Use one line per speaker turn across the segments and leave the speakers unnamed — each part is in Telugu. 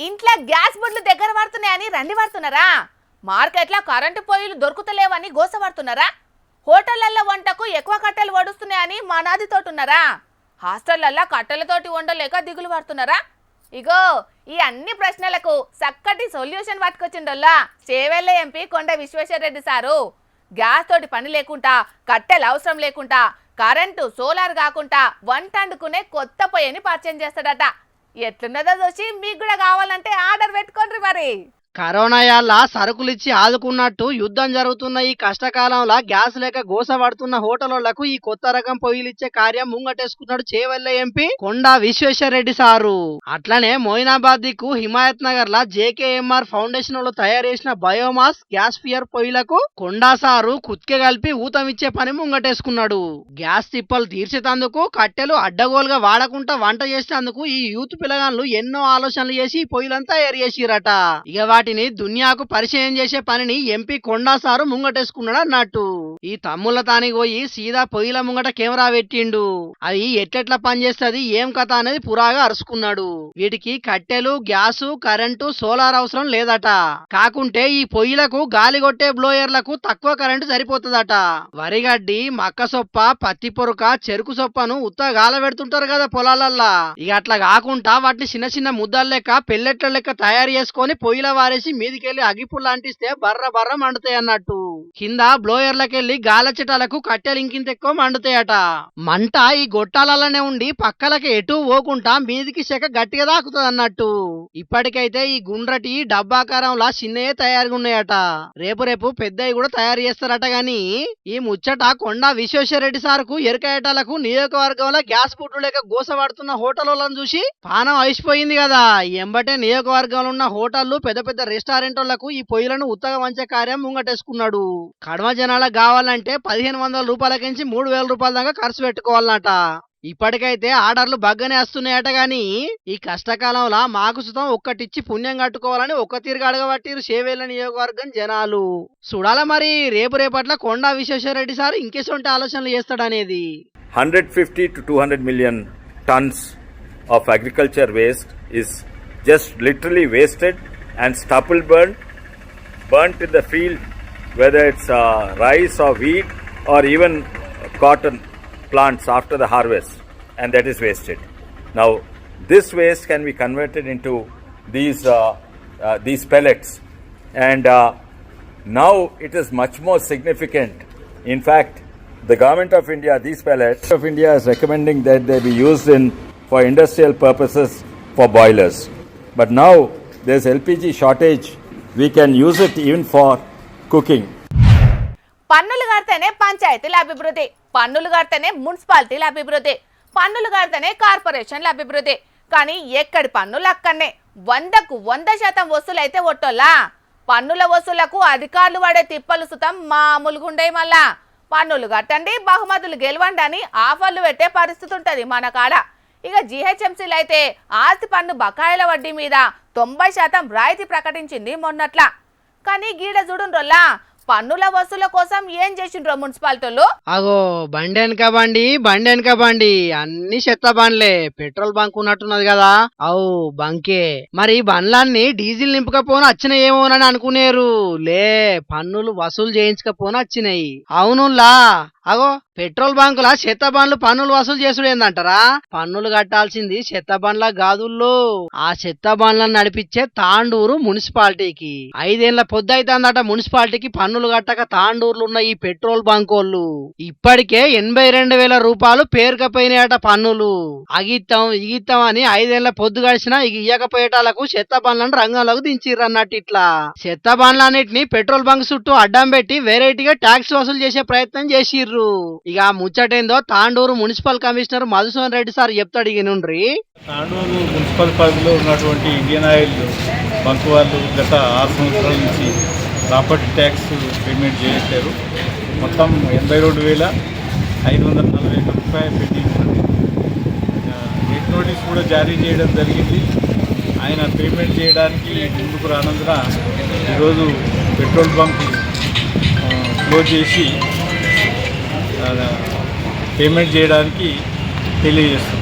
ఇంట్లో గ్యాస్ బుడ్లు దగ్గర పడుతున్నాయని రండి పడుతున్నారా? మార్కెట్లో కరెంటు పొయ్యిలు దొరుకుతలేవని గోసపడుతున్నారా? హోటళ్లలో వంటకు ఎక్కువ కట్టెలు వడుస్తున్నాయని మానాదితోటున్నారా? హాస్టళ్లలో కట్టెలతోటి వండలేక దిగులు పడుతున్నారా? ఇగో ఈ అన్ని ప్రశ్నలకు చక్కటి సొల్యూషన్ పట్టుకొచ్చిండోల్లా చేవెళ్ళ ఎంపీ కొండ విశ్వేశ్వరరెడ్డి సారు. గ్యాస్ తోటి పని లేకుండా, కట్టెలు అవసరం లేకుండా, కరెంటు సోలార్ కాకుండా వంట వండుకునే కొత్త పొయ్యిని పరిచయం చేస్తాడట. ఎట్లున్నదో చూసి మీకు కూడా కావాలంటే ఆర్డర్ పెట్టుకోండి మరి.
కరోనా యాళ్ళ సరుకులిచ్చి ఆదుకున్నట్టు యుద్ధం జరుగుతున్న ఈ కష్టకాలంలో గ్యాస్ లేక గోస పడుతున్న హోటళ్లకు ఈ కొత్త రకం పొయ్యిలిచ్చే కార్యం ముంగటేసుకున్నాడు చేవెళ్ళ ఎంపీ కొండ విశ్వేశ్వరరెడ్డి సారు. అట్లనే మోయినాబాద్ దిక్కు హిమాయత్ నగర్ లా జేకేఎంఆర్ ఫౌండేషన్ లో తయారు చేసిన బయోమాస్ గ్యాస్ ఫియర్ పొయ్యిలకు కొండా సారు కుత్కె కలిపి ఊతమిచ్చే పని ముంగటేసుకున్నాడు. గ్యాస్ తిప్పలు తీర్చేటందుకు, కట్టెలు అడ్డగోలుగా వాడకుండా వంట చేసేందుకు ఈ యూత్ పిల్లగాళ్ళు ఎన్నో ఆలోచనలు చేసి ఈ పొయ్యిలంతా తయారు చేసిరట. ఇక వాటిని దునియాకు పరిచయం చేసే పనిని ఎంపీ కొండా సారు ముంగటేసుకున్నాడు అన్నట్టు. ఈ తమ్ముళ్ళ తానికి పోయి సీదా పొయ్యిల ముంగట కెమెరా పెట్టిండు. అది ఎట్లెట్లా పనిచేస్తుంది, ఏం కథ అనేది పురాగా అరుచుకున్నాడు. వీటికి కట్టెలు, గ్యాసు, కరెంటు, సోలార్ అవసరం లేదట. కాకుంటే ఈ పొయ్యిలకు గాలి కొట్టే బ్లోయర్లకు తక్కువ కరెంటు సరిపోతుందట. వరిగడ్డి, మక్క సొప్ప, పత్తి పొరుక, చెరుకు సొప్పను ఉత్త గాల పెడుతుంటారు కదా పొలాలల్లా. ఇక అట్లా కాకుండా వాటిని చిన్న చిన్న ముద్దల లెక్క, పెల్లెట్ల లెక్క తయారు చేసుకొని పొయ్యిల వారేసి మీదికెళ్లి అగిపుళ్ళు అంటిస్తే బర్ర బర్ర మండుతాయి అన్నట్టు. కింద బ్లోయర్లకెళ్లి గాలచెటాలకు కట్టెలు ఇంకింత ఎక్కువ మండుతాయట. మంట ఈ గొట్టాలలోనే ఉండి పక్కలకి ఎటు పోకుండా మీదికి చెక్క గట్టిగా దాకుతుంది అన్నట్టు. ఇప్పటికైతే ఈ గుండ్రటి డబ్బాకారంలా చిన్నయే తయారుగా ఉన్నాయట. రేపు రేపు పెద్దవి కూడా తయారు చేస్తారట. గాని ఈ ముచ్చట కొండా విశ్వేశ్వరరెడ్డి సార్కు ఎరుకయేటాలకు నియోజకవర్గంలో గ్యాస్ బుడ్లు లేక గోసపడుతున్న హోటళ్లను చూసి పానం అయిసిపోయింది కదా. ఎంబటే నియోజకవర్గంలో ఉన్న హోటళ్లు, పెద్ద పెద్ద రెస్టారెంట్లకు ఈ పొయ్యిలను ఉత్తగా వంచే కార్యం ముంగటేసుకున్నాడు. కడమ జనాలకు కావాలంటే 1500 రూపాయలకించి 3000 రూపాయల దాకా ఖర్చు పెట్టుకోవాలన్నట. ఇప్పటికైతే ఆర్డర్లు బగ్గనే వస్తున్నాయట. గాని ఈ కష్టకాలంలో మాకు సుతం ఒక్కటిచ్చి పుణ్యం కట్టుకోవాలని ఒక్క తీరుగా అడగబట్టిరు చేవెళ్ళ నియోజకవర్గం జనాలు. చూడాల మరి రేపట్ల కొండా విశ్వేశ్వరరెడ్డి సార్ ఇంకేసొంటి ఆలోచనలు చేస్తాడనేది.
150 to 200 million tons of agriculture waste is just literally wasted and stubble burnt in the field, whether it's rice or wheat or even cotton plants after the harvest, and that is wasted. Now this waste can be converted into these pellets, and now it is much more significant. In fact, the government of India, these pellets of India is recommending that they be used for industrial purposes for boilers. But now there's LPG shortage. We can use it even for cooking.
పన్నులు కడితేనే పంచాయతీల అభివృద్ధి, పన్నులు కడితేనే మున్సిపాలిటీల అభివృద్ధి, పన్నులు కడితేనే కార్పొరేషన్ల అభివృద్ధి. కానీ ఎక్కడి పన్నులు అక్కడనే 100కు 100% వసూలైతే ఒట్టోలా. పన్నుల వసూలకు అధికారులు వాడే తిప్పలు సుతం మామూలుగా ఉండే. మళ్ళా పన్నులు కట్టండి, బహుమతులు గెలవండి అని ఆఫర్లు పెట్టే పరిస్థితి ఉంటుంది మన కాడ. ఇక జీహెచ్ఎంసీలు అయితే ఆస్తి పన్ను బకాయిల వడ్డీ మీద 90% రాయితీ ప్రకటించింది మొన్నట్లా. కానీ గీడ చూడుండ్రోల్లా పన్నుల వసూల కోసం ఏం చేసిండ్రో మున్సిపాలిటీలు.
అగో బండెనక బండి అన్ని చెత్త బండ్లే. పెట్రోల్ బంక్ ఉన్నట్టున్నది కదా, అవు బంకే. మరి బండ్లన్నీ డీజిల్ నింపకపోను వచ్చినాయేమోనని అనుకునేరు. లే, పన్నులు వసూలు చేయించకపోను వచ్చినాయి. అవునులా, అగో పెట్రోల్ బంకుల చెత్త బండ్లు పన్నులు వసూలు చేసుడు ఏందంటారా? పన్నులు కట్టాల్సింది చెత్త బండ్ల గాదుల్లో. ఆ చెత్త బండ్లను నడిపించే తాండూరు మున్సిపాలిటీకి 5 ఏళ్ల పొద్దు అవుతుందట మున్సిపాలిటీకి పన్నులు కట్టక తాండూరులో ఉన్న ఈ పెట్రోల్ బంకోళ్ళు ఇప్పటికే 82,000 రూపాయలు పేరుకపోయినాయట పన్నులు. ఇగిత్తాం అని 5 ఏళ్ల పొద్దు గడిచినా ఇక ఇయ్యకపోయేటాలకు చెత్త బండ్లను రంగంలోకి దించిర్రు అన్నట్టు. ఇట్లా చెత్త బండ్లన్నిటిని పెట్రోల్ బంక్ చుట్టూ అడ్డం పెట్టి వెరైటీగా ట్యాక్స్ వసూలు చేసే ప్రయత్నం చేసిర్రు. ఇక ముచ్చటేందో Tandur municipal commissioner Madhusudan Reddy sir చెప్తాడు. ఇక నుండి
తాండూరు మున్సిపల్ పరిధిలో ఉన్నటువంటి ఇండియన్ ఆయిల్ బంక్ వాళ్ళు గత 6 సంవత్సరాల నుంచి ప్రాపర్టీ ట్యాక్స్ పేమెంట్ చేయట్లేదు. మొత్తం 82,540 రూపాయలు పెండింగ్ ఉంది. రెడ్ నోటీస్ కూడా జారీ చేయడం జరిగింది. ఆయన పేమెంట్ చేయడానికి ముందుకు రానందున ఈరోజు పెట్రోల్ బంక్ క్లోజ్ చేసి పేమెంట్ చేయడానికి తెలియజేస్తున్నాం.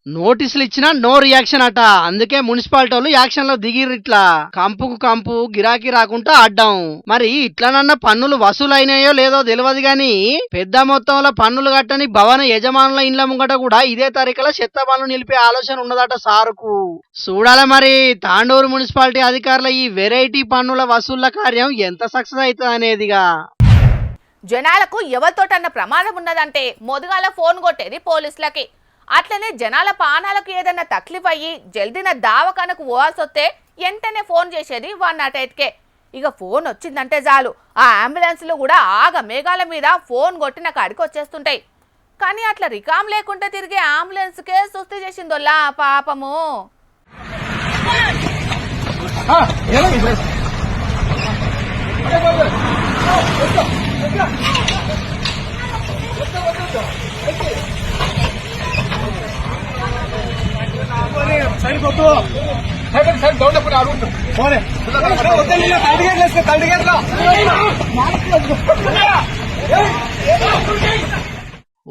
నోటీసులు ఇచ్చినా నో రియాక్షన్ అట. అందుకే మున్సిపాలిటీ వాళ్ళు యాక్షన్ లో దిగిర్రు. ఇట్లా కంపుకు కంపు గిరాకీ రాకుండా అడ్డం. మరి ఇట్లనన్నా పన్నులు వసూలైనాయో లేదో తెలియదు గాని పెద్ద మొత్తంలో పన్నులు కట్టని భవన యజమానుల ఇండ్ల ముంగట కూడా ఇదే తారీఖులో చెత్త పనులు నిలిపే ఆలోచన ఉన్నదట సారుకు. చూడాలి మరి తాండూరు మున్సిపాలిటీ అధికారుల ఈ వెరైటీ పన్నుల వసూళ్ల కార్యం ఎంత సక్సెస్ అవుతుంది అనేదిగా.
జనాలకు ఎవరితోటన్న ప్రమాదం ఉన్నదంటే మొదగాల ఫోన్ కొట్టేది పోలీసులకి. అట్లనే జనాల పానాలకు ఏదన్నా తక్లీఫ్ అయ్యి జల్దీన దావకానకు పోవాల్సి వస్తే వెంటనే ఫోన్ చేసేది 108కే. ఇక ఫోన్ వచ్చిందంటే చాలు ఆ అంబులెన్స్లు కూడా ఆగ మేఘాల మీద ఫోన్ కొట్టిన కాడికి వచ్చేస్తుంటాయి. కానీ అట్లా రికామ్ లేకుండా తిరిగే అంబులెన్స్కే సుస్థి చేసిందోల్లా పాపము.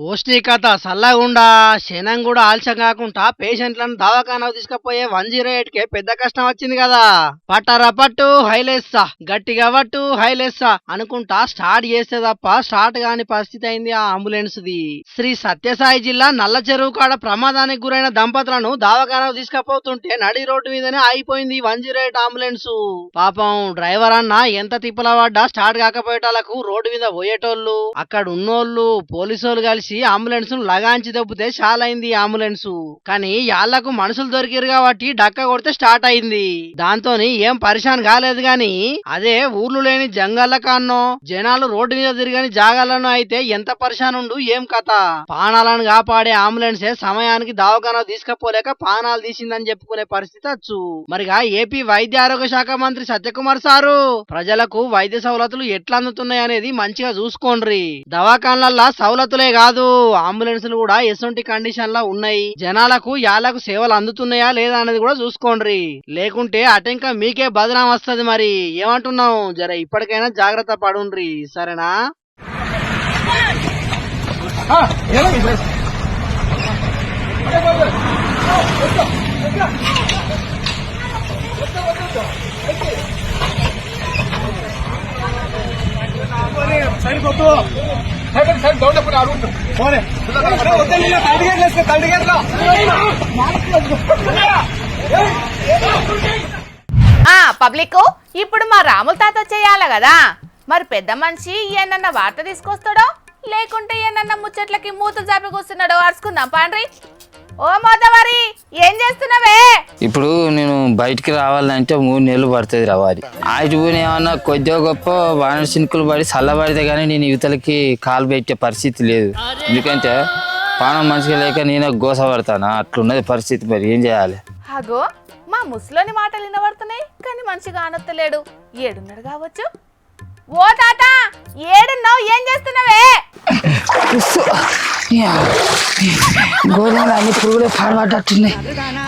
ఓష్ని కథ సల్లగుండా శనం కూడా ఆలస్యం కాకుండా పేషెంట్లను దవాఖానాకు తీసుకుపోయే 108కే పెద్ద కష్టం వచ్చింది కదా. పట్టరా పట్టు హైలేస్సా గట్టిగా పట్టు హైలేస్సా అనుకుంటా స్టార్ట్ చేస్తే తప్ప స్టార్ట్ కాని పరిస్థితి అయింది ఆ అంబులెన్స్ ది. శ్రీ సత్యసాయి జిల్లా నల్ల చెరువు కాడ ప్రమాదానికి గురైన దంపతులను దవాఖానాకు తీసుకుపోతుంటే నడి రోడ్డు మీదనే ఆగిపోయింది 108 అంబులెన్స్. పాపం డ్రైవర్ అన్న ఎంత తిప్పల పడ్డా స్టార్ట్ కాకపోయేటాలకు రోడ్డు మీద పోయేటోళ్ళు అక్కడ ఉన్నోళ్ళు పోలీసోళ్ళు కలిసి అంబులెన్స్ లగాంచి దొబ్బితే చాలా అయింది అంబులెన్స్. కానీ యాళ్లకు మనుషులు దొరికిరు కాబట్టి డక్క కొడితే స్టార్ట్ అయింది. దాంతో ఏం పరిశాన్ కాలేదు గాని అదే ఊర్లు లేని జంగళ్ళ కాన్నో జనాలు రోడ్డు మీద తిరిగని జాగాలను అయితే ఎంత పరిశాన్ ఉండు ఏం కథ. పానాలను కాపాడే అంబులెన్సే సమయానికి దవాఖానా తీసుకపోలేక పానాలు తీసిందని చెప్పుకునే పరిస్థితి వచ్చు. మరిగా ఏపీ వైద్య ఆరోగ్య శాఖ మంత్రి సత్యకుమార్ సారు ప్రజలకు వైద్య సౌలతులు ఎట్లా అందుతున్నాయి అనేది మంచిగా చూసుకోండి. దవాఖాన్లల్లా సౌలతులే కాదు అంబులెన్స్లు కూడా ఎటువంటి కండిషన్ లా ఉన్నాయి, జనాలకు యాళ్లకు సేవలు అందుతున్నాయా లేదా అనేది కూడా చూసుకోండి. లేకుంటే అటెంక మీకే బదనాం వస్తుంది. మరి ఏమంటున్నావు, జర ఇప్పటికైనా జాగ్రత్త పడుండ్రి సరేనా.
పబ్లిక్ ఇప్పుడు మా రాముల తాత చేయాలి కదా. మరి పెద్ద మనిషి ఏనన్నా వార్త తీసుకొస్తాడో లేకుంటే ఏనన్నా ముచ్చట్లకి మూత జాపి కూర్చున్నాడో అరుచుకుందాం పాండ్రి. ఓ మోతవారి ఏం చేస్తున్నావే?
ఇప్పుడు నేను బయటికి రావాలంటే 3 నెలలు పడుతుంది రావాలి. ఆటి పోయి ఏమన్నా కొద్దిగా గొప్ప వాన చినుకులు పడి చల్లబడితే కానీ నేను యువతలకి కాలు పెట్టే పరిస్థితి లేదు. ఎందుకంటే పానం మంచిగా లేక నేను గోస పడతాను. అట్లున్నది పరిస్థితి. మరి ఏం చేయాలి?
అగో మా ముసలోని మాటలు వినబడుతున్నాయి కానీ మంచిగా ఆనొత్తలేడు. ఏడున్నాడు కావచ్చు. ఓ తాత ఏడున్నావు, ఏం చేస్తున్నావే?
గోధుమలు అన్ని పురుగులే పాడబడ్డట్టున్నాయి.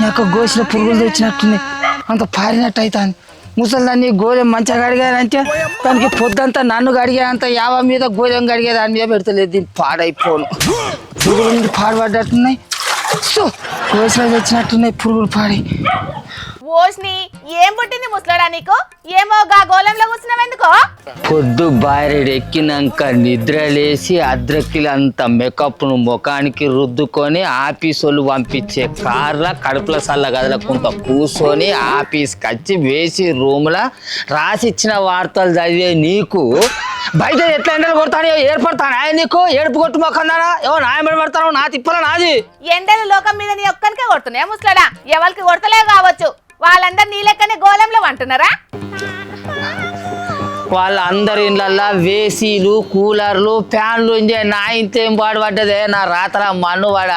నాకు గోసిన పురుగులు తెచ్చినట్టున్నాయి. అంత పారినట్టు అవుతాను. ముసలిదాన్ని గోధుమ మంచిగా కడిగానంటే దానికి పొద్దంతా నన్ను కడిగేంత యావ మీద గోధుమ కడిగే దాని మీద పెడతలేదు. దీన్ని పాడైపోను. పురుగులు పాడబడ్డట్టున్నాయి. గోసిన తెచ్చినట్టున్నాయి పురుగులు పాడి.
ఓష్ని ఏం పుట్టింది ముసలాడా నీకు? ఏమో గా గోళంలో కూర్చున్నావెందుకో?
పొద్దు బారెడు ఎక్కినాక నిద్ర లేచి అద్రకిలంత మేకప్ను ముఖానికి రుద్దుకొని ఆఫీసు పంపించే కార్ల కడుపుల సల్ల గదలకుంట కూర్చొని ఆఫీస్కి వచ్చి వేసి రూమ్లో రాసిచ్చిన వార్తలు చదివే నీకు బయట ఎట్లా ఎండలు కొడతానో ఏర్పడతాను. ఆయన నీకు ఏడుపు కొట్టు మొక్కన్నారా? ఏమో నాయమడి పడతాను. నా తిప్పల నాది.
ఎండలు లోకం మీద నీ ఒక్కరికే కొడుతున్నాయా ముసలాడా? ఎవరికి కొడతలే కావచ్చు. వాళ్ళందరు నీ లెక్కనే గోళంలో అంటున్నారా?
వాళ్ళందరి ఇళ్ళల్లో వేసీలు కూలర్లు ఫ్యాన్లు నా ఇంతేం పాడుపడ్డదే. నా రాత్ర మన్నువాడ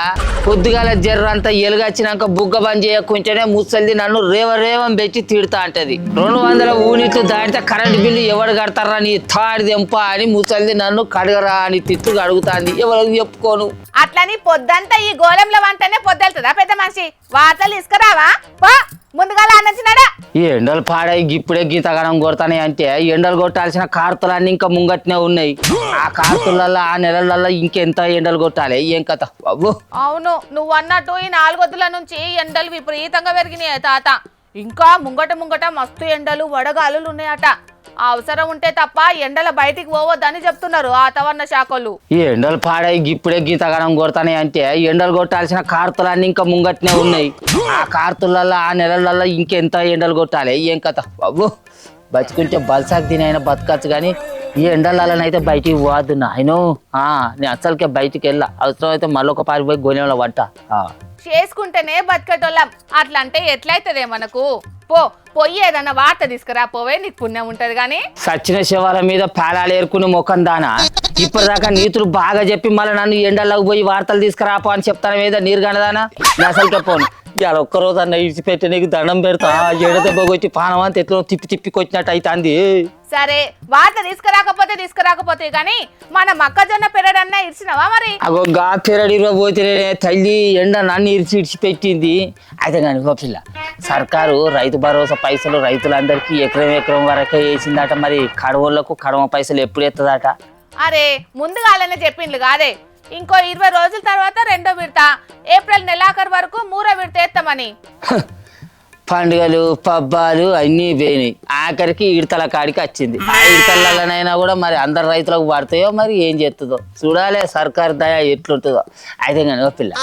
పొద్దుగాల జర్రంతా ఎలుగొచ్చినాక బుగ్గ బంద్ చేయకుంటేనే ముసలిది నన్ను రేవం పెట్టి తిడతా అంటది. 200 యూనిట్లు దాటితే కరెంటు బిల్లు ఎవడు కడతారా నీ తాడి దెంప అని ముసలిది నన్ను కడగరా అని తిట్టుగా అడుగుతాంది. ఎవరికి చెప్పుకోను.
అట్లని పొద్దంతా ఈ గోళంలో వంటనే పొద్దెళ్తుందా పెద్ద మనిషి? వార్తలు ఇసుకరావా? ముందుగా అన్నచ్చినాడా?
ఈ ఎండలు పాడాయి ఇప్పుడే గీతగానం కొడతానే అంటే ఎండలు కొట్టాల్సిన కార్తలన్నీ ఇంకా ముంగట్నే ఉన్నాయి. ఆ కార్తులలో ఆ నెలలలో ఇంకెంత ఎండలు కొట్టాలి ఏం కథ బాబు.
అవును, నువ్వు అన్నట్టు ఈ 4 వద్దుల నుంచి ఎండలు విపరీతంగా పెరిగినాయి తాత. ఇంకా ముంగట మస్తు ఎండలు వడగాలులు ఉన్నాయట. అవసరం ఉంటే తప్ప ఎండల బయటికి పోవద్దని చెప్తున్నారు వాతావరణ శాఖలు.
ఈ ఎండలు పాడాయి ఇప్పుడే గీతగానం కొడతానే అంటే ఎండలు కొట్టాల్సిన కార్తలన్నీ ఇంకా ముంగట్నే ఉన్నాయి. ఆ కార్తులలో ఆ నెలలలో ఇంకెంత ఎండలు కొట్టాలి ఏం కథ బాబు. బతుకుంటే బల్సాక్ దీనైనా బతకచ్చు కానీ ఈ ఎండలనైతే బయటికి పోవద్దు నాయను. నేను అసలుకే బయటికి వెళ్ళా. అవసరం అయితే మళ్ళొక పారిపోయి గోనెంలో పట్ట.
చేసుకుంటేనే బతికేటోళ్ళం, అట్లంటే ఎట్లయితదే మనకు. పోయి ఏదన్నా వార్త తీసుకురా పోవే, నీకు పుణ్యం ఉంటది గాని.
సచ్చిన శవాల మీద పేలాలు ఏరుకుని ముఖం దానా ఇప్పటిదాకా నీతులు బాగా చెప్పి మళ్ళీ నన్ను ఎండల్లోకి పోయి వార్తలు తీసుకురాపో అని చెప్తాను మీద నీరు కనదానా. అసలుకే పోను ఇవాళ ఒక్కరోజు అన్న ఇడిచిపెట్టి నీకు దండం పెడతా. ఎడదెబ్బ కొట్టి పానం అంత ఎట్లా తిప్పి కొచ్చినట్టు అవుతుంది.
సరే వార్త తీసుకురాకపోతే గాని మన మొక్కజొన్న పెరడన్నా ఇచ్చినవా మరి?
అగో గా పెరడిలో పోతే తల్లి ఎండ నన్ను ఇడిచిపెట్టింది. అయితే కానీ పిల్ల సర్కారు రైతు భరోసా పైసలు రైతులందరికీ ఎకరం వరకే వేసిందట. మరి కడవలకు కడవ పైసలు ఎప్పుడు ఎత్తదట?
అరే ముందుగానే చెప్పిండ్లు కాదే, ఇంకో 20 రోజుల తర్వాత 2వ విడత ఏప్రిల్ నెలాఖరు వరకు 3వ విడత ఎత్తామని.
పండుగలు పబ్బాలు అన్నీ పోయినాయి. ఆఖరికి ఇడతల కాడికి వచ్చింది. ఆ ఇడతలనైనా కూడా మరి అందరు రైతులకు పడతాయో మరి ఏం చేస్తుందో చూడాలి. సర్కారు దయ ఎట్లుంటుందో. అయితే కానీ పిల్ల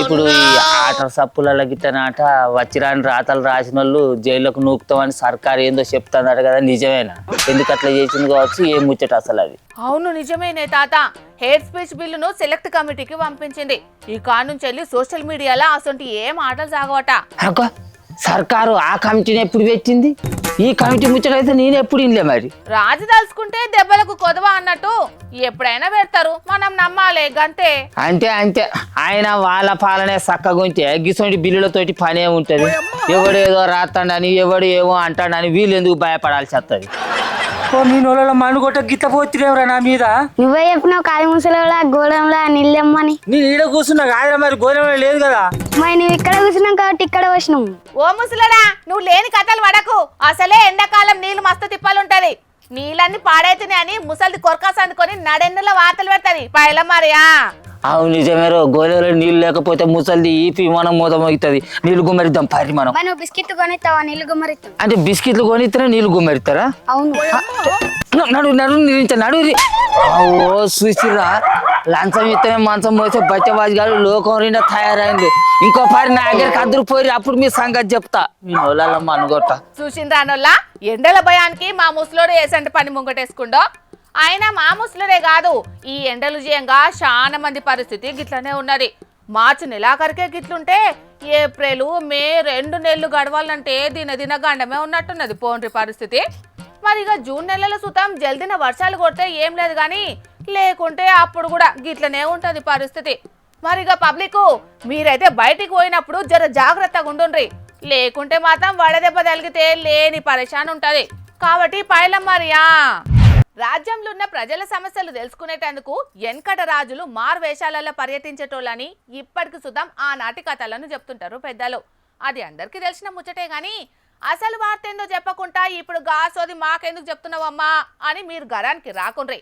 ఇప్పుడు ఈ ఆట సప్పుల గిట్టనాట వచ్చిరాని రాతలు రాసిన వాళ్ళు జైల్లోకి నూకుతామని సర్కారు ఏందో చెప్తుందట కదా, నిజమేనా? ఎందుకు అట్లా చేసింది కావచ్చు, ఏం ముచ్చట అసలు అది.
అవును నిజమేనే తాత. హేట్ స్పీచ్ బిల్లును సెలెక్ట్ కమిటీకి పంపించింది. ఈ కానుంచెల్లి సోషల్ మీడియాలో అసొంటి ఏం ఆటలు సాగవట.
సర్కారు ఆ కమిటీని ఎప్పుడు పెట్టింది? ఈ కమిటీ ముచ్చటైతే నేను ఎప్పుడు ఇన్లే. మరి
రాజు తలుచుకుంటే దెబ్బలకు కొదవా అన్నట్టు ఎప్పుడైనా పెడతారు, మనం నమ్మాలి గంతే.
అంతే ఆయన వాళ్ళ పాలనే చక్కగా ఉంటే గిసొంటి బిల్లులతోటి పనే ఉంటది. ఎవడేదో రాస్తాడని ఎవడు ఏమో అంటాడని వీళ్ళు ఎందుకు భయపడాల్సి వస్తుంది? నేను మన్ను కొట్ట గిత్త పోతురేవరా నా మీద.
నువ్వే చెప్పినావు కాది ముసలిలా గోడంలో నిల్లెమ్మని.
నేను ఈడ కూర్చున్నా కాదురా, మరి గోడంలో లేదు కదా.
మరి నువ్వు ఇక్కడ కూర్చున్నాం కాబట్టి ఇక్కడ వచ్చినావు.
ఓ ముసలడా, నువ్వు లేని కథలు పడకు. అసలే ఎండాకాలం నీళ్లు మస్తు తిప్పాలుంటది. నీళ్ళన్నీ పాడైతున్నాయి అని ముసలిది కొరకాస అందుకొని నడెన్నుల వార్తలు పెడతది పైల మరియా.
అవును నిజమేరో, గోళలో నీళ్ళు లేకపోతే ముసలిది ఈపి మనం మోతమవుతుంది. నీళ్ళు గుమ్మరిద్దాం పారి మనం.
నువ్వు బిస్కెట్లు కొనిస్తావా? నీళ్ళు గుమ్మరిస్తాం.
అంటే బిస్కెట్లు కొనిస్తేనే నీళ్ళు గుమ్మరిస్తారా?
అవును.
నడు ఓ చూసిరా, లంచం ఇస్తేనే మంచం మోసే బట్టబాజు గారు లోకం నిండా తయారైంది. ఇంకో పారి నా దగ్గరికి అద్దరు పోయి అప్పుడు మీ సంగతి చెప్తా. మీ నోళ్ళమ్మ అనుకోట
చూసిండ్రానోళ్ళ ఎండల భయానికి మా ముసలోడు ఏసంటి పని ముంగటేసుకుండో. అయినా మా ముసలుడే కాదు, ఈ ఎండలు చేయంగా చాలా మంది పరిస్థితి గిట్లనే ఉన్నది. మార్చి నెలాఖరికే గిట్లుంటే ఏప్రిల్ మే 2 నెలలు గడవాలంటే దిన గండమే ఉన్నట్టున్నది పోండ్రి పరిస్థితి. మరి ఇక జూన్ నెలలో సుతం జల్దిన వర్షాలు కొడితే ఏం లేదు కానీ లేకుంటే అప్పుడు కూడా గిట్లనే ఉంటది పరిస్థితి. మరి ఇక పబ్లిక్ మీరైతే బయటికి పోయినప్పుడు జర జాగ్రత్తగా ఉండుండ్రి, లేకుంటే మాత్రం వడదెబ్బ తగిలితే లేని పరేషాన్ ఉంటది. కాబట్టి పైలమ్మరియా రాజ్యంలో ఉన్న ప్రజల సమస్యలు తెలుసుకునేటందుకు వెనకట రాజులు మారువేషాలలో పర్యటించేటోళ్ళని ఇప్పటికి సుతం ఆనాటి కథలను చెప్తుంటారు పెద్దలు. అది అందరికీ తెలిసిన ముచ్చటే గాని అసలు వార్త ఏందో చెప్పకుండా ఇప్పుడు గాసోది మాకెందుకు చెప్తున్నావమ్మా అని మీరు గరానికి రాకుండ్రి.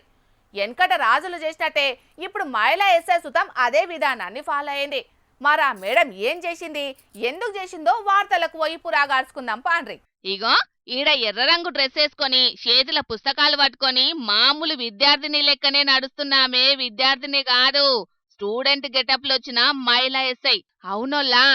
వెనకట రాజులు చేసినట్టే ఇప్పుడు మహిళా ఎస్ఐ సుతం అదే విధానాన్ని ఫాలో అయింది. మరి ఆ మేడం ఏం చేసింది, ఎందుకు చేసిందో వార్తలకు పోయి పురాగార్చుకుందాం పాండ్రి. ఇగో ఈడ ఎర్ర రంగు డ్రెస్ వేసుకొని చేతుల పుస్తకాలు పట్టుకొని మామూలు విద్యార్థిని లెక్కనే నడుస్తున్నామే విద్యార్థిని కాదు, స్టూడెంట్ గెటప్ లో వచ్చిన మహిళా ఎస్ఐ. అవునోల్లా,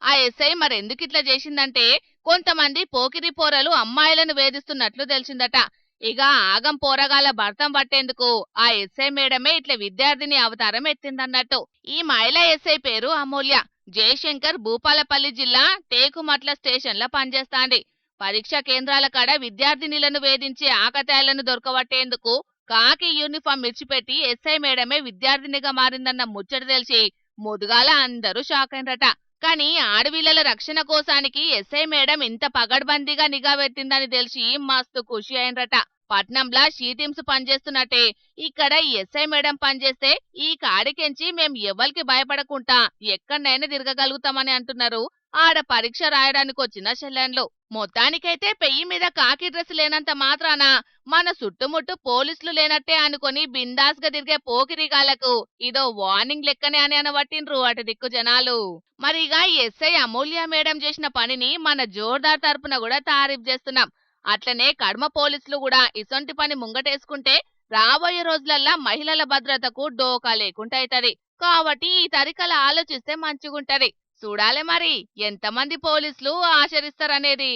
ఆ ఎస్ఐ మరెందుకు ఇట్లా చేసిందంటే కొంతమంది పోకిరి పోరలు అమ్మాయిలను వేధిస్తున్నట్లు తెలిసిందట. ఇక ఆగం పోరగాల భర్తం పట్టేందుకు ఆ ఎస్ఐ మేడమే ఇట్లా విద్యార్థిని అవతారం ఎత్తిందన్నట్టు. ఈ మహిళా ఎస్ఐ పేరు అమూల్య. జయశంకర్ భూపాలపల్లి జిల్లా టేకుమట్ల స్టేషన్ లో పనిచేస్తాంది. పరీక్షా కేంద్రాల కాడ విద్యార్థినిలను వేధించే ఆకతాయాలను దొరకబట్టేందుకు కాకి యూనిఫామ్ మిర్చిపెట్టి ఎస్ఐ మేడమే విద్యార్థినిగా మారిందన్న ముచ్చట తెలిసి ముదుగాల అందరూ షాక్ అయినరట. కానీ ఆడపిల్లల రక్షణ కోసానికి ఎస్ఐ మేడం ఇంత పగడ్బందీగా నిఘా పెట్టిందని తెలిసి మస్తు ఖుషి అయినరట. పట్నంలా షీటీమ్స్ పనిచేస్తున్నట్టే ఇక్కడ ఎస్ఐ మేడం పనిచేస్తే ఈ కాడికెంచి మేం ఎవరికి భయపడకుండా ఎక్కడనైనా తిరగగలుగుతామని అంటున్నారు ఆడ పరీక్ష రాయడానికి వచ్చిన చెల్లెన్లు. మొత్తానికైతే పెయ్యి మీద కాకి డ్రెస్ లేనంత మాత్రాన మన చుట్టుముట్టు పోలీసులు లేనట్టే అనుకొని బిందాస్ గా తిరిగే పోకిరిగాళ్లకు ఇదో వార్నింగ్ లెక్కనే అని అనబట్టిండ్రు అటు దిక్కు జనాలు. మరిగా ఎస్ఐ అమూల్య మేడం చేసిన పనిని మన జోర్దార్ తరపున కూడా తారీఫ్ చేస్తున్నాం. అట్లనే కడమ పోలీసులు కూడా ఇసొంటి పని ముంగటేసుకుంటే రాబోయే రోజులల్లా మహిళల భద్రతకు డోకా లేకుండా అవుతది. కాబట్టి ఈ తరికల ఆలోచిస్తే మంచిగుంటది. చూడాలే మరి ఎంతమంది పోలీసులు ఆచరిస్తారనేది.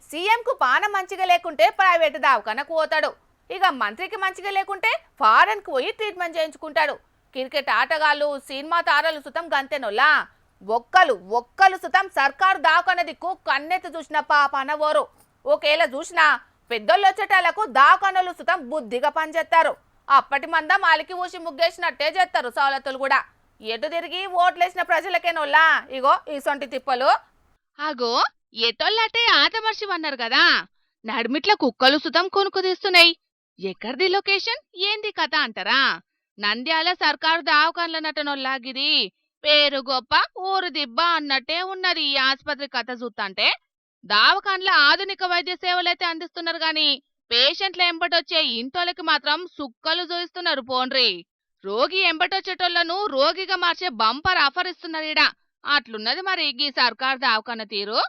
సీఎంకు పానం మంచిగా లేకుంటే ప్రైవేట్ దవాఖానకు పోతాడు. ఇక మంత్రికి మంచిగా లేకుంటే ఫారెన్కు పోయి ట్రీట్మెంట్ చేయించుకుంటాడు. క్రికెట్ ఆటగాళ్ళు సినిమా తారలు సుతం గంతెనొల్లా ఒక్కలు సుతం సర్కారు దవాఖాన దిక్కు కన్నెత్తి చూసిన పాపాన ఓరు. ఒకేలా చూసినా పెద్దోళ్ళు వచ్చేటాలకు దవాఖానలు సుతం బుద్ధిగా పనిచేస్తారు. అప్పటి మందం మాలికి ఊసి ముగ్గేసినట్టే చేస్తారు సవలతులు కూడా. ఎటు తిరిగి ఓట్లేసిన ప్రజలకేనోల్లా ఇగో ఈసొంటి తిప్పలు. అగో ఎటోళ్ళటే ఆటమర్షి అన్నారు కదా, నడిమిట్ల కుక్కలు సుతం కొనుక్కు తీస్తున్నాయి. ఎక్కడిది లొకేషన్ ఏంది కథ అంటారా? నంద్యాల సర్కారు దవాఖాన్ల నటనొల్లాగిది. పేరు గొప్ప ఊరు దిబ్బ అన్నట్టే ఉన్నది ఈ ఆసుపత్రి కథ చూస్తుంటే. దవాఖాన్ల ఆధునిక వైద్య సేవలైతే అందిస్తున్నారు గాని పేషెంట్ల ఎంబటొచ్చే ఇంటోళ్ళకి మాత్రం సుక్కలు చూయిస్తున్నారు పోండ్రి. రోగి ఎంబటొచ్చేటోళ్లను రోగిగా మార్చే బంపర్ ఆఫర్ ఇస్తున్నారు ఈడ. అట్లున్నది మరి ఈ సర్కారు దవాఖాన తీరు.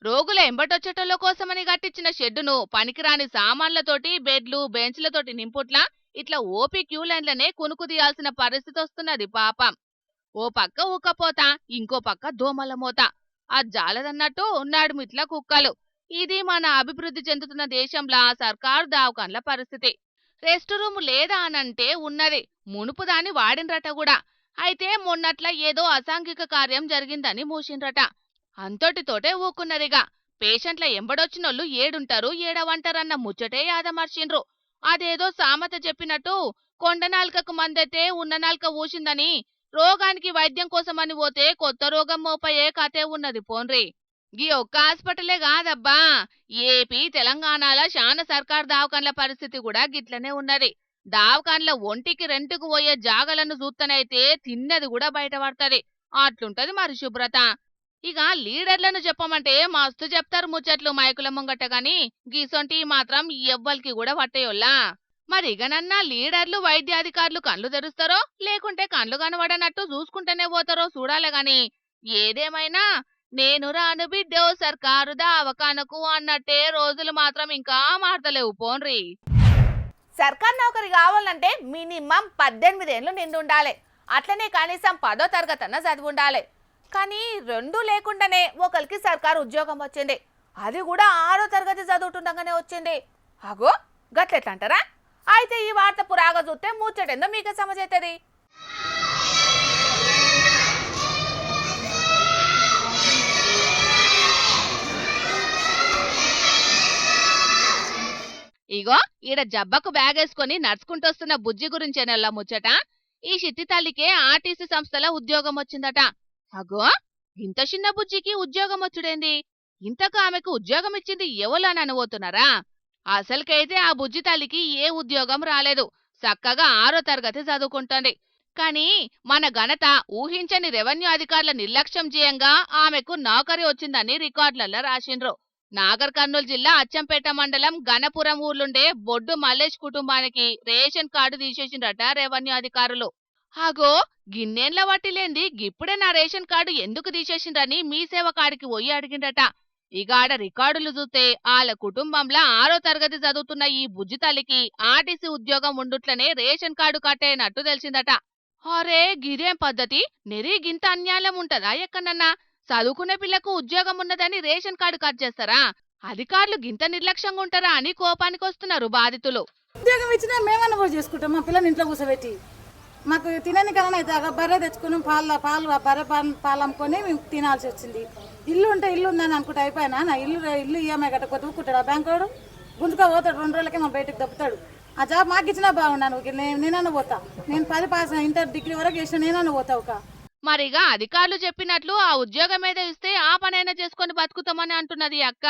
రోగుల ఎంబటొచ్చేటోళ్ళ కోసమని కట్టించిన షెడ్డును పనికిరాని సామాన్లతోటి బెడ్లు బెంచ్లతోటి నింపుట్లా ఇట్లా ఓపీ క్యూ లైన్లనే కునుకు తీయాల్సిన పరిస్థితి వస్తున్నది పాపం. ఓ పక్క ఊకపోత ఇంకో పక్క దోమల మోత. ఆ జాలదన్నట్టు నడుమిట్ల కుక్కలు. ఇది మన అభివృద్ధి చెందుతున్న దేశంలో సర్కారు దవాఖాన్ల పరిస్థితి. రెస్ట్ రూమ్ లేదా అనంటే ఉన్నది, మునుపు దాన్ని వాడినరట కూడా. అయితే మొన్నట్ల ఏదో అసాంఘిక కార్యం జరిగిందని మూసిండ్రట. అంతటితోటే ఊకున్నరిగా. పేషెంట్ల ఎంబడొచ్చినోళ్ళు ఏడుంటారు ఏడవంటారన్న ముచ్చటే యాదమర్చిండ్రు. అదేదో సామెత చెప్పినట్టు కొండనాల్కకు మందైతే ఉన్న నాల్క ఊసిందని రోగానికి వైద్యం కోసమని పోతే కొత్త రోగం మోపయే కథే ఉన్నది పోన్రి. గీ ఒక్క హాస్పిటలే కాదబ్బా, ఏపీ తెలంగాణల శాన సర్కారు దవాఖాన్ల పరిస్థితి కూడా గిట్లనే ఉన్నది. దవాఖాన్ల ఒంటికి రెంటుకు పోయే జాగలను చూస్తనైతే తిన్నది కూడా బయటపడుతుంది. అట్లుంటది మరి శుభ్రత. ఇక లీడర్లను చెప్పమంటే మస్తు చెప్తారు ముచ్చట్లు మైకుల ముంగట గాని గీసొంటి మాత్రం ఎవ్వరికి కూడా పట్టేయోల్లా. మరి ఇగనన్నా లీడర్లు వైద్యాధికారులు కళ్ళు తెరుస్తారో లేకుంటే కళ్ళు కనబడనట్టు చూసుకుంటేనే పోతారో చూడాలి గాని ఏదేమైనా నేను రాను బిడ్డో సర్కారు దవాఖానకు అన్నట్టే రోజులు మాత్రం ఇంకా మారతలేవు పోన్రి. సర్కార్ నౌకరి కావాలంటే మినిమం 18 ఏళ్ళు నిండుండాలి. అట్లనే కనీసం 10వ తరగతి అన్న చదివి ఉండాలి. కానీ రెండూ లేకుండానే ఒకరికి సర్కారు ఉద్యోగం వచ్చింది. అది కూడా 6వ తరగతి చదువుతుండగానే వచ్చింది. అగో గట్లెట్లంటారా? అయితే ఈ వార్త పురాగా చూస్తే ముచ్చటేందో మీకే సమజైతుంది. ఇగో ఈడ జబ్బకు బ్యాగేసుకొని నడుచుకుంటొస్తున్న బుజ్జి గురించేనల్లా ముచ్చట. ఈ చిట్టి తల్లికే ఆర్టీసీ సంస్థల ఉద్యోగం వచ్చిందట. అగో ఇంత చిన్న బుజ్జికి ఉద్యోగం వచ్చుడేంది? ఇంతకు ఆమెకు ఉద్యోగం ఇచ్చింది ఎవలని అనుబోతున్నారా? అసలుకైతే ఆ బుజ్జి తల్లికి ఏ ఉద్యోగం రాలేదు. చక్కగా 6వ తరగతి చదువుకుంటోంది. కానీ మన ఘనత ఊహించని రెవెన్యూ అధికారుల నిర్లక్ష్యం చేయంగా ఆమెకు నౌకరీ వచ్చిందని రికార్డులలో రాసిండ్రు. నాగర్ కర్నూలు జిల్లా అచ్చంపేట మండలం గణపురం ఊర్లుండే బొడ్డు మల్లేష్ కుటుంబానికి రేషన్ కార్డు తీసేసిండ్రట రెవెన్యూ అధికారులు. అగో గిన్నెండ్ల వట్టిలేంది గిప్పుడే నా రేషన్ కార్డు ఎందుకు తీసేసిండ్రని మీ సేవ కాడికి పోయి అడిగిండట. ఇగాడ రికార్డులు చూస్తే వాళ్ళ కుటుంబంలో 6వ తరగతి చదువుతున్న ఈ బుజ్జి తల్లికి ఆర్టీసీ ఉద్యోగం ఉండుట్లనే రేషన్ కార్డు కట్టేనట్టు తెలిసిందట. అరే గిదేం పద్ధతి? నెరీ గింత అన్యాయం ఉంటదా ఎక్కడన్నా? చదువుకునే పిల్లకు ఉద్యోగం ఉన్నదని రేషన్ కార్డు కట్ చేస్తారా? అధికారులు గింత నిర్లక్ష్యంగా ఉంటారా అని కోపానికి వస్తున్నారు బాధితులు.
ఉద్యోగం ఇచ్చినా మేమన్నా పోయి చేసుకుంటాం. మా పిల్లల్ని ఇంట్లో కూర్చోబెట్టి మాకు తినని కన్నా అయితే బర్రె తెచ్చుకుని బర్రె పాలు అమ్ముకొని మేము తినాల్సి వచ్చింది. ఇల్లు ఉంటే ఇల్లు ఉందని అనుకుంటే అయిపోయినా నా ఇల్లు ఈఎంఐ కట్టకపోతే ఊక్కుంటాడు ఆ బ్యాంకు వాడు. గుంజుగా పోతాడు, 2 రోజులకే మా బయటకు దప్పుతాడు. ఆ జాబ్ మాకు ఇచ్చినా బాగున్నాను. నేనన్నా పోతా. నేను 10 పాస్ ఇంటర్ డిగ్రీ వరకు చేసిన నేనన్నా పోతా. ఒక
మరిగా అధికారులు చెప్పినట్లు ఆ ఉద్యోగం మీద ఇస్తే ఆ పనైనా చేసుకొని బతుకుతామని అంటున్నది అక్క.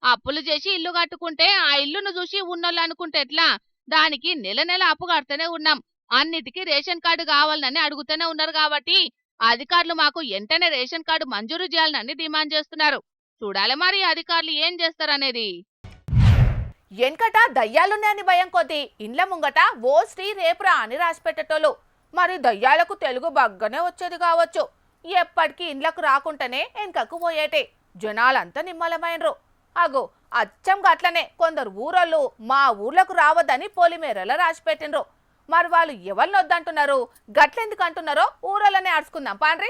అప్పులు చేసి ఇల్లు కట్టుకుంటే ఆ ఇల్లును చూసి ఉన్నోళ్ళు అనుకుంటే ఎట్లా? దానికి నెల నెల అప్పు కడుతూనే ఉన్నాం. అన్నిటికీ రేషన్ కార్డు కావాలని అడుగుతూనే ఉన్నారు కాబట్టి అధికారులు మాకు వెంటనే రేషన్ కార్డు మంజూరు చేయాలని డిమాండ్ చేస్తున్నారు. చూడాలి మరి అధికారులు ఏం చేస్తారనేది. వెనకట దయ్యాలున్నాయని భయం కొద్దీ ఇండ్ల ముంగట ఓ శ్రీ రేపురా అని రాసిపెట్టేటోళ్ళు. మరి దయ్యాలకు తెలుగు బగ్గనే వచ్చేది కావచ్చు. ఎప్పటికీ ఇండ్లకు రాకుండానే వెనకకు పోయేటే. జనాలంతా నిమ్మలమైనరు. అగో అచ్చం గట్లనే కొందరు ఊరోళ్ళు మా ఊర్లకు రావద్దని పొలిమేరలో రాసిపెట్టినరు. మరి వాళ్ళు ఎవరిని వద్దంటున్నారు, గట్లెందుకు అంటున్నారో ఊరోళ్ళనే అడుచుకుందాం పాండ్రి.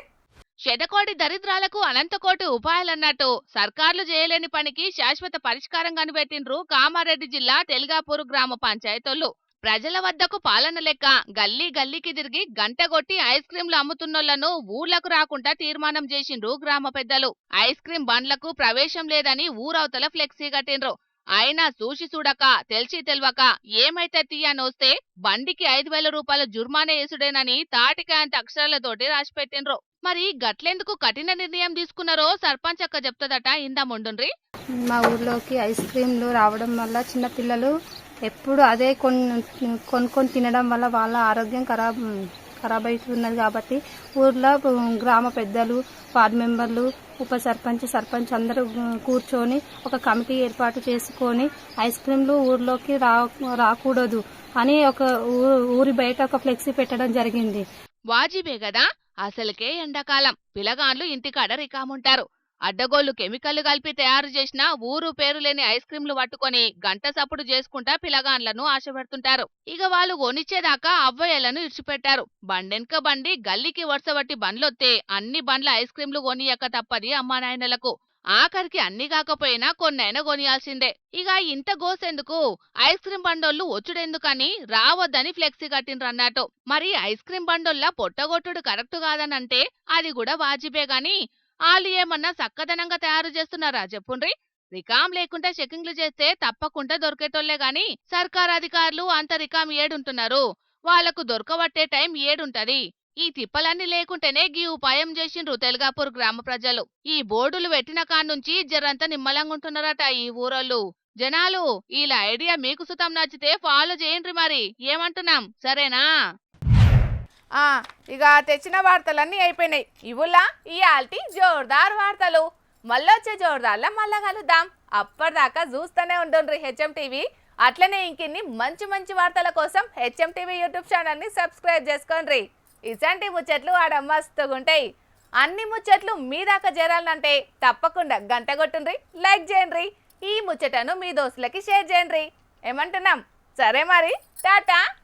శతకోటి దరిద్రాలకు అనంతకోటి ఉపాయాలన్నట్టు సర్కార్లు చేయలేని పనికి శాశ్వత పరిష్కారం కనిపెట్టిండ్రు కామారెడ్డి జిల్లా తెల్గాపూర్ గ్రామ పంచాయతీలు. ప్రజల వద్దకు పాలన లెక్క గల్లీ గల్లీకి తిరిగి గంటగొట్టి ఐస్ క్రీంలు అమ్ముతున్నోళ్లను ఊర్లకు రాకుండా తీర్మానం చేసిండ్రు గ్రామ పెద్దలు. ఐస్ క్రీం బండ్లకు ప్రవేశం లేదని ఊరవతల ఫ్లెక్సీ కట్టిండ్రు. అయినా చూసి చూడక తెలిసి తెల్వక ఏమైతే తీయనొస్తే బండికి 5,000 రూపాయల జుర్మానా వేసుడేనని తాటికాయంత అక్షరాలతోటి రాసిపెట్టిండ్రు. మరి గట్లెందుకు కఠిన నిర్ణయం తీసుకున్నారో సర్పంచ్ అక్క చెప్తుందట, ఇందాముండుండ్రి.
మా ఊర్లోకి ఐస్ క్రీంలు రావడం వల్ల చిన్న పిల్లలు ఎప్పుడు అదే కొనుక్కొని తినడం వల్ల వాళ్ళ ఆరోగ్యం ఖరాబ్ అవుతున్నది. కాబట్టి ఊర్లో గ్రామ పెద్దలు, వార్డు మెంబర్లు, ఉప సర్పంచ్ అందరూ కూర్చొని ఒక కమిటీ ఏర్పాటు చేసుకొని ఐస్ క్రీంలు ఊర్లోకి రాకూడదు అని ఒక ఊరి బయట ఒక ఫ్లెక్సీ పెట్టడం జరిగింది.
వాజిబే గదా, అసలుకే ఎండాకాలం, పిలగాండ్లు ఇంటికాడ రికాముంటారు. అడ్డగోళ్లు కెమికల్ కలిపి తయారు చేసిన ఊరు పేరు లేని ఐస్ క్రీంలు పట్టుకొని గంట సప్పుడు చేసుకుంటా పిలగాండ్లను ఆశపెడుతుంటారు. ఇక వాళ్ళు కొనిచ్చేదాకా అవ్వయ్యలను ఇడిచిపెట్టారు. బండెన్క బండి గల్లీకి వరుసబట్టి బండ్లొత్తే అన్ని బండ్ల ఐస్ క్రీంలు కొనియక తప్పది అమ్మా నాయనలకు. ఆఖరికి అన్ని కాకపోయినా కొన్నైనా కొనియాల్సిందే. ఇక ఇంత గోసెందుకు, ఐస్ క్రీం బండోళ్లు వచ్చుడెందుకని రావద్దని ఫ్లెక్సీ కట్టిండ్రన్నట్టు. మరి ఐస్ క్రీం బండోళ్ళ పొట్టగొట్టుడు కరెక్ట్ కాదనంటే అది కూడా వాజిబే గాని వాళ్ళు ఏమన్నా చక్కదనంగా తయారు చేస్తున్నారా చెప్పుండ్రి. రికాం లేకుండా చెకింగ్లు చేస్తే తప్పకుండా దొరికేటోళ్లే గాని సర్కార్ అధికారులు అంత రికాం ఏడుంటున్నారు. వాళ్లకు దొరకబట్టే టైం ఏడుంటది. ఈ తిప్పలన్నీ లేకుంటేనే గీ ఉపాయం చేసిండ్రు తెల్గాపూర్ గ్రామ ప్రజలు. ఈ బోర్డులు పెట్టిన కాన్నుంచి జరంతా నిమ్మలంగుంటున్నారట ఈ ఊరోళ్ళు. జనాలు ఇలా ఐడియా మీకు సుతం నచ్చితే ఫాలో చేయండి మరి, ఏమంటున్నాం, సరేనా? ఇక తెచ్చిన వార్తలన్నీ అయిపోయినాయి. ఇవులా ఇయాల్టి జోర్దార్ వార్తలు. మళ్ళొచ్చే జోర్దార్లా మళ్ళా కలుద్దాం. అప్పటిదాకా చూస్తూనే ఉండండి హెచ్ఎం టీవీ. అట్లనే ఇంకిన్ని మంచి మంచి వార్తల కోసం హెచ్ఎం టీవీ యూట్యూబ్ ఛానల్ని సబ్స్క్రైబ్ చేసుకోండి. ఇసంటి ముచ్చట్లు ఆడ మస్తుగుంటాయి. అన్ని ముచ్చట్లు మీ దాకా చేరాలంటే తప్పకుండా గంట కొట్టుండ్రి, లైక్ చేయండి. ఈ ముచ్చటను మీ దోస్తులకి షేర్ చేయండి. ఏమంటున్నాం, సరే మరి, టాటా.